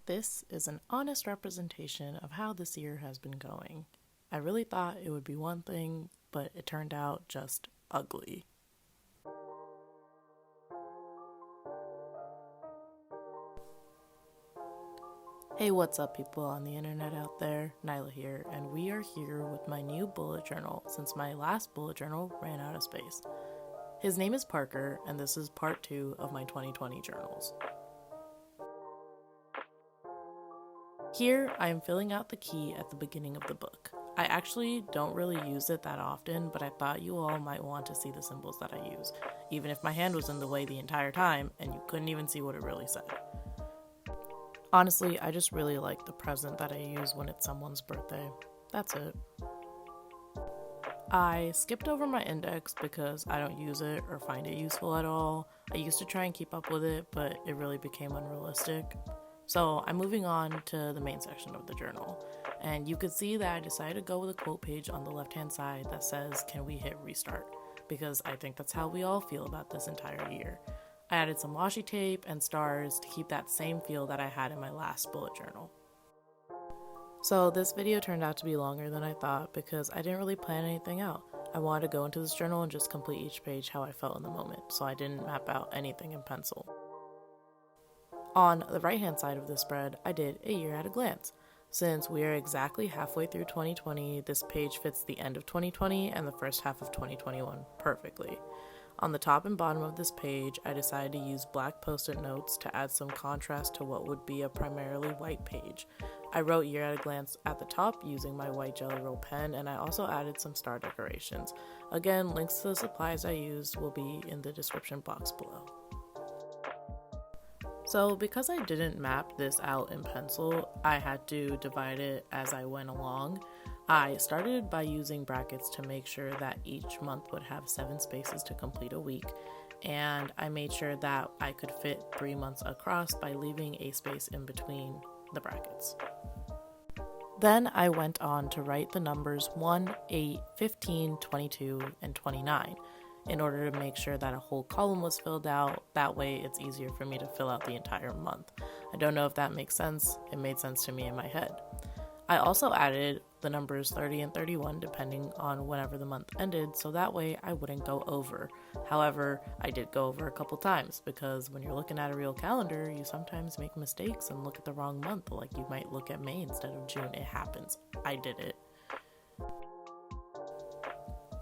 This is an honest representation of how this year has been going. I really thought it would be one thing, but it turned out just ugly. Hey, what's up, people on the internet out there? Nyla here, and we are here with my new bullet journal since my last bullet journal ran out of space. His name is Parker, and this is part 2 of my 2020 journals. Here, I am filling out the key at the beginning of the book. I actually don't really use it that often, but I thought you all might want to see the symbols that I use, even if my hand was in the way the entire time and you couldn't even see what it really said. Honestly, I just really like the present that I use when it's someone's birthday. That's it. I skipped over my index because I don't use it or find it useful at all. I used to try and keep up with it, but it really became unrealistic. So I'm moving on to the main section of the journal, and you could see that I decided to go with a quote page on the left-hand side that says, "Can we hit restart?" Because I think that's how we all feel about this entire year. I added some washi tape and stars to keep that same feel that I had in my last bullet journal. So this video turned out to be longer than I thought because I didn't really plan anything out. I wanted to go into this journal and just complete each page how I felt in the moment, so I didn't map out anything in pencil. On the right-hand side of the spread, I did a year at a glance. Since we are exactly halfway through 2020, this page fits the end of 2020 and the first half of 2021 perfectly. On the top and bottom of this page, I decided to use black post-it notes to add some contrast to what would be a primarily white page. I wrote year at a glance at the top using my white Jelly Roll pen, and I also added some star decorations. Again, links to the supplies I used will be in the description box below. So because I didn't map this out in pencil, I had to divide it as I went along. I started by using brackets to make sure that each month would have 7 spaces to complete a week, and I made sure that I could fit 3 months across by leaving a space in between the brackets. Then I went on to write the numbers 1, 8, 15, 22, and 29 in order to make sure that a whole column was filled out. That way it's easier for me to fill out the entire month. I don't know if that makes sense. It made sense to me in my head. I also added the numbers 30 and 31 depending on whenever the month ended, so that way I wouldn't go over. However, I did go over a couple times because when you're looking at a real calendar, you sometimes make mistakes and look at the wrong month, like you might look at May instead of June. It happens. I did it.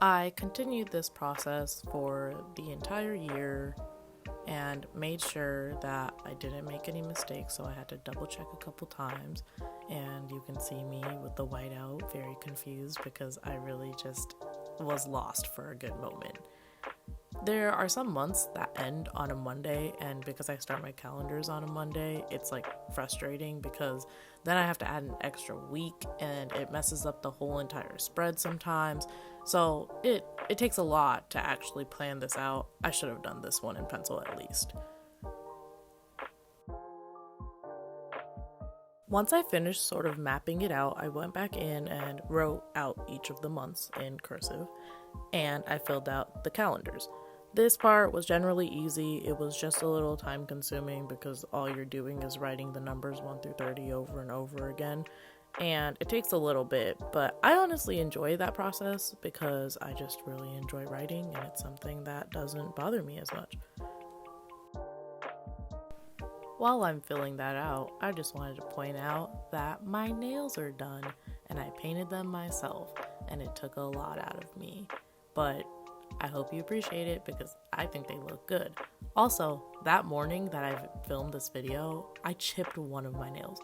I continued this process for the entire year and made sure that I didn't make any mistakes, so I had to double check a couple times, and you can see me with the white out, very confused because I really just was lost for a good moment. There are some months that end on a Monday, and because I start my calendars on a Monday, it's like frustrating because then I have to add an extra week and it messes up the whole entire spread sometimes. So it takes a lot to actually plan this out. I should have done this one in pencil at least. Once I finished sort of mapping it out, I went back in and wrote out each of the months in cursive, and I filled out the calendars. This part was generally easy. It was just a little time consuming because all you're doing is writing the numbers 1 through 30 over and over again, and it takes a little bit, but I honestly enjoy that process because I just really enjoy writing, and it's something that doesn't bother me as much. While I'm filling that out, I just wanted to point out that my nails are done, and I painted them myself, and it took a lot out of me, but I hope you appreciate it because I think they look good. Also, that morning that I filmed this video, I chipped one of my nails.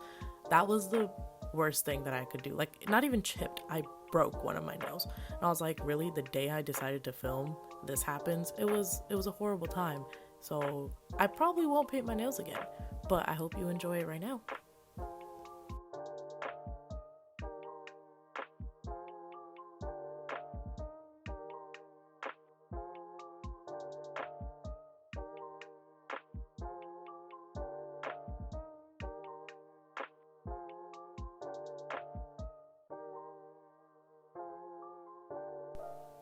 That was the worst thing that I could do. Like, not even chipped, I broke one of my nails. And I was like, really? The day I decided to film, this happens? It was a horrible time. So I probably won't paint my nails again, but I hope you enjoy it right now.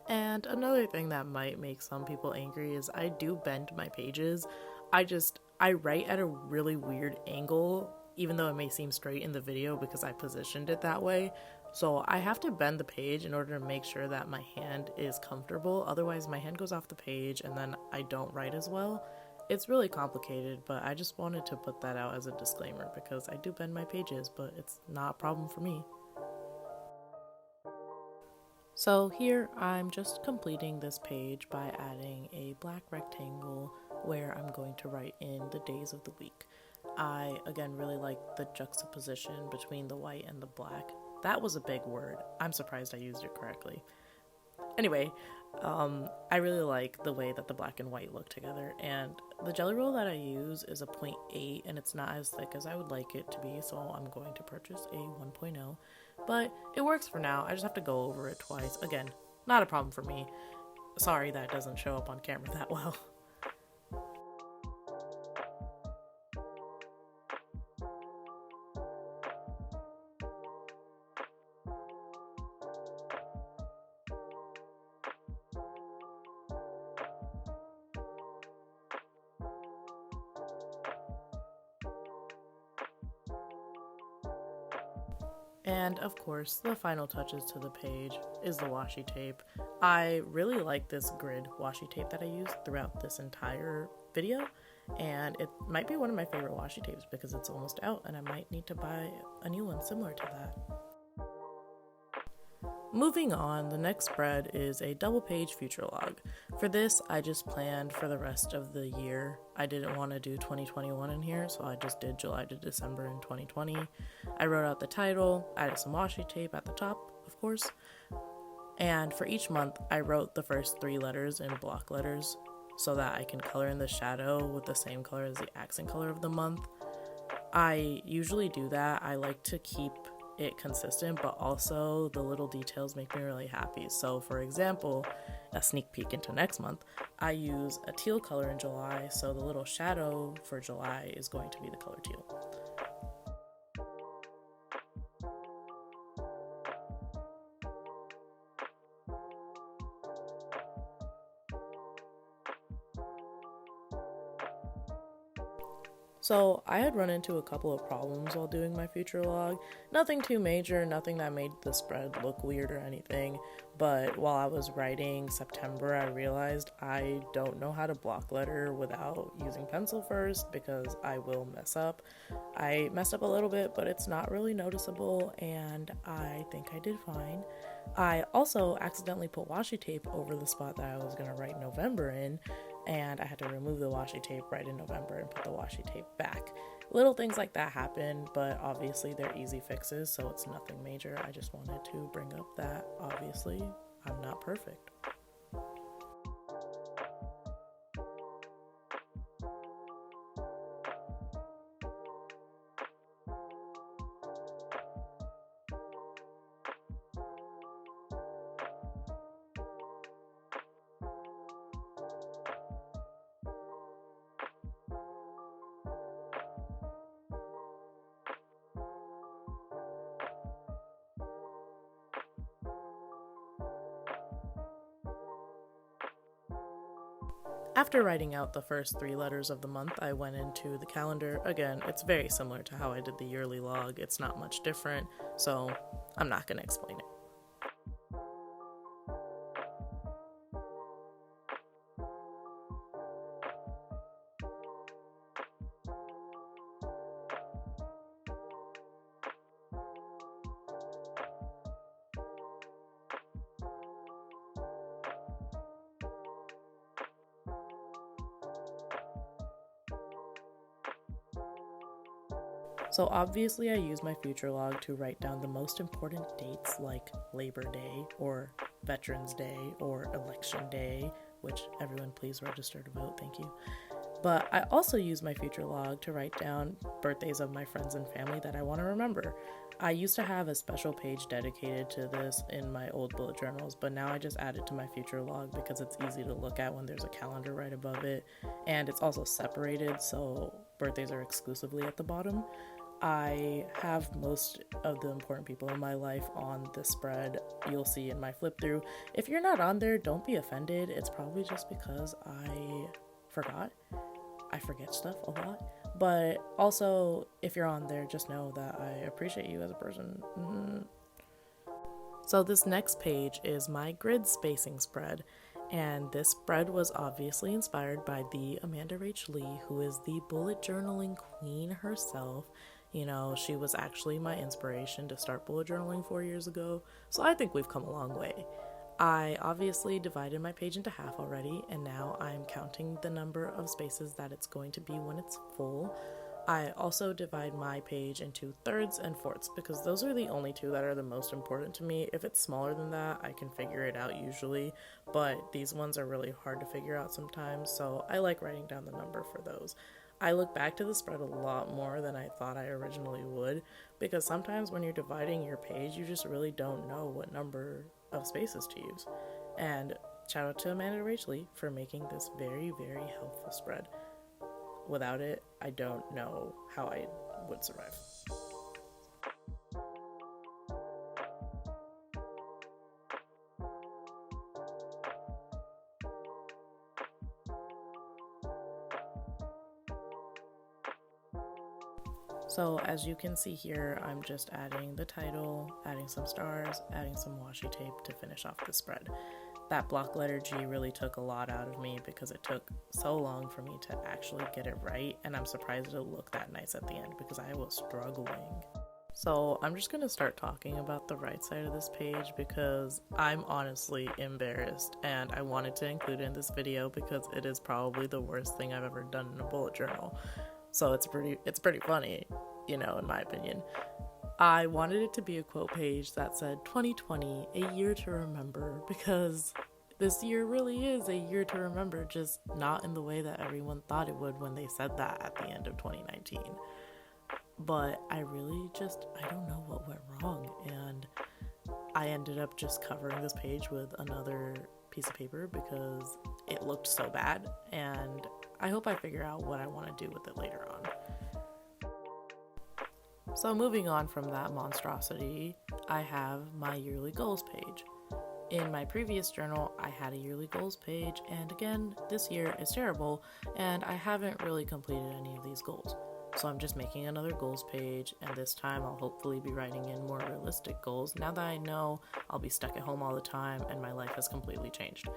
And another thing that might make some people angry is I do bend my pages. I write at a really weird angle even though it may seem straight in the video because I positioned it that way. So I have to bend the page in order to make sure that my hand is comfortable. Otherwise, my hand goes off the page and then I don't write as well. It's really complicated, but I just wanted to put that out as a disclaimer because I do bend my pages, but it's not a problem for me. So here I'm just completing this page by adding a black rectangle where I'm going to write in the days of the week. I, again, really like the juxtaposition between the white and the black. That was a big word. I'm surprised I used it correctly. Anyway, I really like the way that the black and white look together, and the jelly roll that I use is a 0.8 and it's not as thick as I would like it to be, so I'm going to purchase a 1.0, but it works for now. I just have to go over it twice. Again, not a problem for me. Sorry that it doesn't show up on camera that well. And of course, the final touches to the page is the washi tape. I really like this grid washi tape that I used throughout this entire video, and it might be one of my favorite washi tapes because it's almost out and I might need to buy a new one similar to that. Moving on, the next spread is a double-page future log. For this, I just planned for the rest of the year. I didn't want to do 2021 in here, so I just did July to December in 2020. I wrote out the title, added some washi tape at the top, of course, and for each month, I wrote the first 3 letters in block letters so that I can color in the shadow with the same color as the accent color of the month. I usually do that. I like to keep it consistent, but also the little details make me really happy. So for example, a sneak peek into next month, I use a teal color in July, so the little shadow for July is going to be the color teal. So I had run into a couple of problems while doing my future log. Nothing too major, nothing that made the spread look weird or anything, but while I was writing September, I realized I don't know how to block letter without using pencil first because I will mess up. I messed up a little bit, but it's not really noticeable, and I think I did fine. I also accidentally put washi tape over the spot that I was going to write November in, and I had to remove the washi tape right in November and put the washi tape back. Little things like that happen, but obviously they're easy fixes, so it's nothing major. I just wanted to bring up that obviously I'm not perfect. After writing out the first 3 letters of the month, I went into the calendar. Again, it's very similar to how I did the yearly log. It's not much different, so I'm not going to explain it. So obviously I use my future log to write down the most important dates like Labor Day or Veterans Day or Election Day, which everyone please register to vote, thank you. But I also use my future log to write down birthdays of my friends and family that I want to remember. I used to have a special page dedicated to this in my old bullet journals, but now I just add it to my future log because it's easy to look at when there's a calendar right above it, and it's also separated so birthdays are exclusively at the bottom. I have most of the important people in my life on this spread. You'll see in my flip through. If you're not on there, don't be offended. It's probably just because I forgot. I forget stuff a lot, But also, if you're on there, just know that I appreciate you as a person. So this next page is my grid spacing spread, and this spread was obviously inspired by the Amanda Rach Lee, who is the bullet journaling queen herself. You know, she was actually my inspiration to start bullet journaling 4 years ago, so I think we've come a long way. I obviously divided my page into half already, and now I'm counting the number of spaces that it's going to be when it's full. I also divide my page into thirds and fourths because those are the only two that are the most important to me. If it's smaller than that, I can figure it out usually, but these ones are really hard to figure out sometimes, so I like writing down the number for those. I look back to the spread a lot more than I thought I originally would, because sometimes when you're dividing your page, you just really don't know what number of spaces to use. And shout out to Amanda Rach Lee for making this very, very helpful spread. Without it, I don't know how I would survive. So as you can see here, I'm just adding the title, adding some stars, adding some washi tape to finish off the spread. That block letter G really took a lot out of me because it took so long for me to actually get it right, and I'm surprised it looked that nice at the end because I was struggling. So I'm just gonna start talking about the right side of this page because I'm honestly embarrassed, and I wanted to include it in this video because it is probably the worst thing I've ever done in a bullet journal. So it's pretty funny, you know, in my opinion. I wanted it to be a quote page that said 2020, a year to remember, because this year really is a year to remember, just not in the way that everyone thought it would when they said that at the end of 2019. But I don't know what went wrong, and I ended up just covering this page with another piece of paper because it looked so bad, and I hope I figure out what I want to do with it later on. So moving on from that monstrosity, I have my yearly goals page. In my previous journal, I had a yearly goals page, and again, this year is terrible, and I haven't really completed any of these goals. So I'm just making another goals page, and this time I'll hopefully be writing in more realistic goals now that I know I'll be stuck at home all the time and my life has completely changed.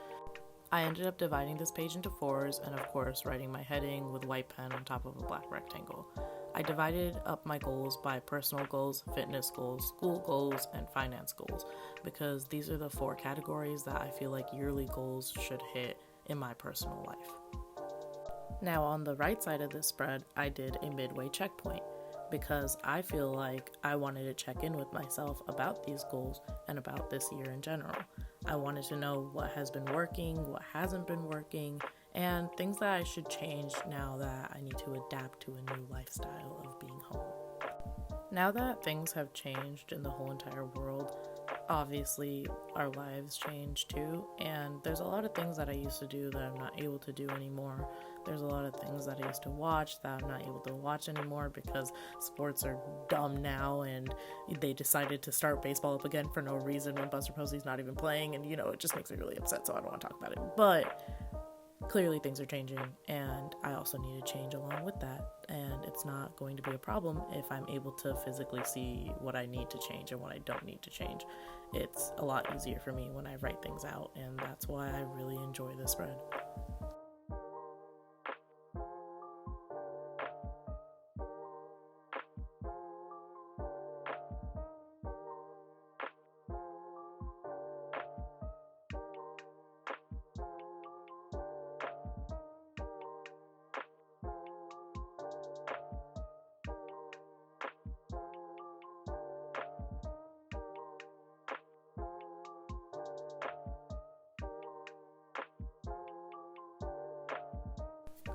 I ended up dividing this page into fours and of course writing my heading with white pen on top of a black rectangle. I divided up my goals by personal goals, fitness goals, school goals, and finance goals because these are the 4 categories that I feel like yearly goals should hit in my personal life. Now on the right side of this spread, I did a midway checkpoint because I feel like I wanted to check in with myself about these goals and about this year in general. I wanted to know what has been working, what hasn't been working, and things that I should change now that I need to adapt to a new lifestyle of being home. Now that things have changed in the whole entire world, obviously our lives change too, and there's a lot of things that I used to do that I'm not able to do anymore. There's a lot of things that I used to watch that I'm not able to watch anymore because sports are dumb now, and they decided to start baseball up again for no reason when Buster Posey's not even playing, and it just makes me really upset, so I don't want to talk about it. But clearly things are changing, and I also need to change along with that, and it's not going to be a problem if I'm able to physically see what I need to change and what I don't need to change. It's a lot easier for me when I write things out, and that's why I really enjoy this spread.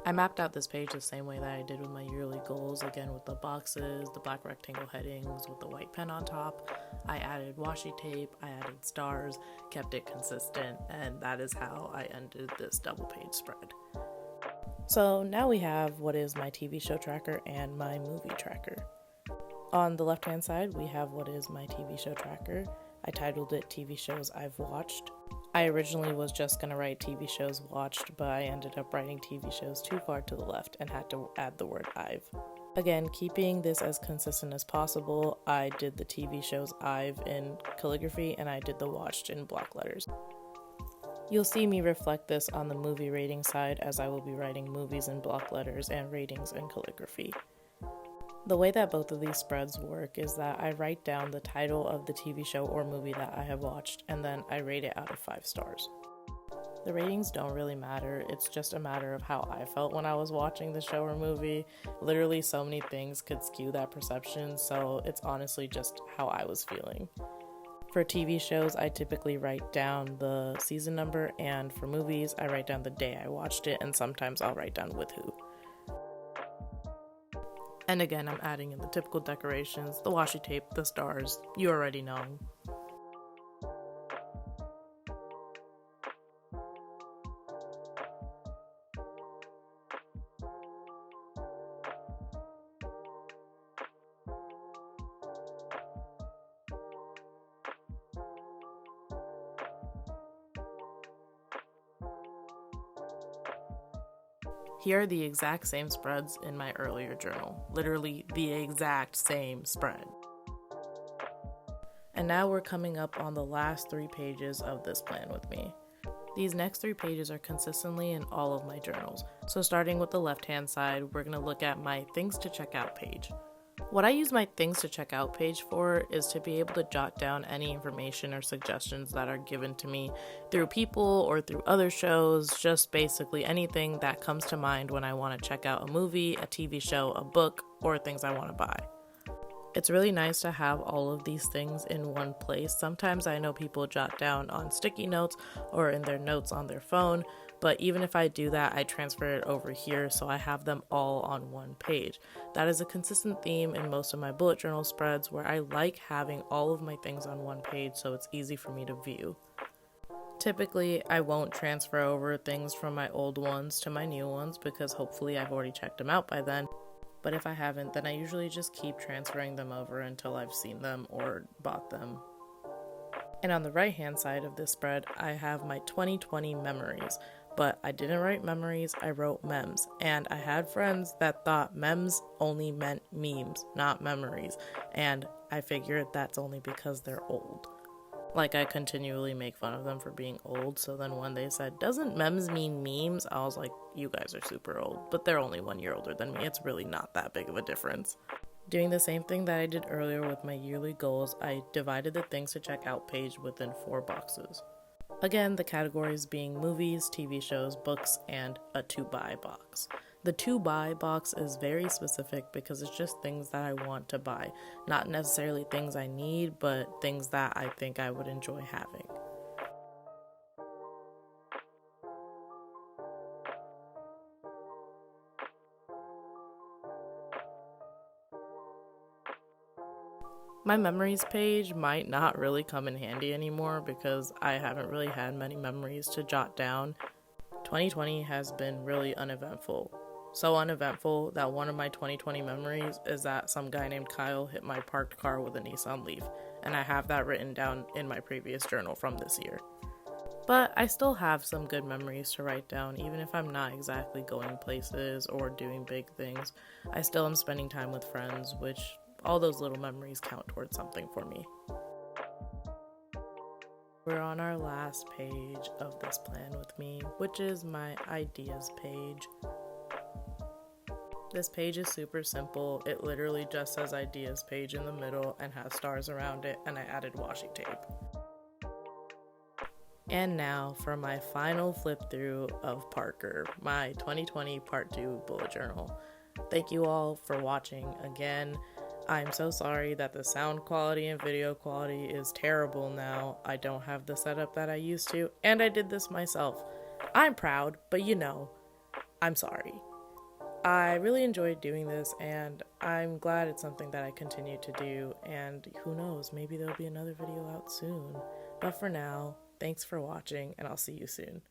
I mapped out this page the same way that I did with my yearly goals, again with the boxes, the black rectangle headings with the white pen on top. I added washi tape, I added stars, kept it consistent, and that is how I ended this double page spread. So now we have what is my TV show tracker and my movie tracker. On the left hand side, we have what is my TV show tracker. I titled it TV Shows I've Watched. I originally was just going to write TV shows watched, but I ended up writing TV shows too far to the left and had to add the word I've. Again, keeping this as consistent as possible, I did the TV shows I've in calligraphy and I did the watched in block letters. You'll see me reflect this on the movie rating side, as I will be writing movies in block letters and ratings in calligraphy. The way that both of these spreads work is that I write down the title of the TV show or movie that I have watched, and then I rate it out of 5 stars. The ratings don't really matter, it's just a matter of how I felt when I was watching the show or movie. Literally so many things could skew that perception, so it's honestly just how I was feeling. For TV shows, I typically write down the season number, and for movies, I write down the day I watched it, and sometimes I'll write down with who. And again, I'm adding in the typical decorations, the washi tape, the stars, you already know. Here are the exact same spreads in my earlier journal. Literally the exact same spread. And now we're coming up on the last 3 pages of this plan with me. These next 3 pages are consistently in all of my journals. So starting with the left-hand side, we're going to look at my things to check out page. What I use my things to check out page for is to be able to jot down any information or suggestions that are given to me through people or through other shows, just basically anything that comes to mind when I want to check out a movie, a TV show, a book, or things I want to buy. It's really nice to have all of these things in one place. Sometimes I know people jot down on sticky notes or in their notes on their phone, but even if I do that, I transfer it over here so I have them all on one page. That is a consistent theme in most of my bullet journal spreads, where I like having all of my things on one page so it's easy for me to view. Typically, I won't transfer over things from my old ones to my new ones because hopefully I've already checked them out by then. But if I haven't, then I usually just keep transferring them over until I've seen them or bought them. And on the right hand side of this spread, I have my 2020 memories. But I didn't write memories, I wrote memes. And I had friends that thought memes only meant memes, not memories. And I figured that's only because they're old. Like, I continually make fun of them for being old, so then when they said, "Doesn't memes mean memes?" I was like, you guys are super old, but they're only 1 year older than me. It's really not that big of a difference. Doing the same thing that I did earlier with my yearly goals, I divided the things to check out page within 4 boxes. Again, the categories being movies, TV shows, books, and a to-buy box. The to-buy box is very specific because it's just things that I want to buy. Not necessarily things I need, but things that I think I would enjoy having. My memories page might not really come in handy anymore because I haven't really had many memories to jot down. 2020 has been really uneventful. So uneventful that one of my 2020 memories is that some guy named Kyle hit my parked car with a Nissan Leaf, and I have that written down in my previous journal from this year. But I still have some good memories to write down, even if I'm not exactly going places or doing big things. I still am spending time with friends, which all those little memories count towards something for me. We're on our last page of this plan with me, which is my ideas page. This page is super simple. It literally just says ideas page in the middle and has stars around it, and I added washi tape. And now for my final flip through of Parker, my 2020 Part 2 bullet journal. Thank you all for watching again. I'm so sorry that the sound quality and video quality is terrible now. I don't have the setup that I used to, and I did this myself. I'm proud, but I'm sorry. I really enjoyed doing this, and I'm glad it's something that I continue to do, and who knows, maybe there'll be another video out soon. But for now, thanks for watching, and I'll see you soon.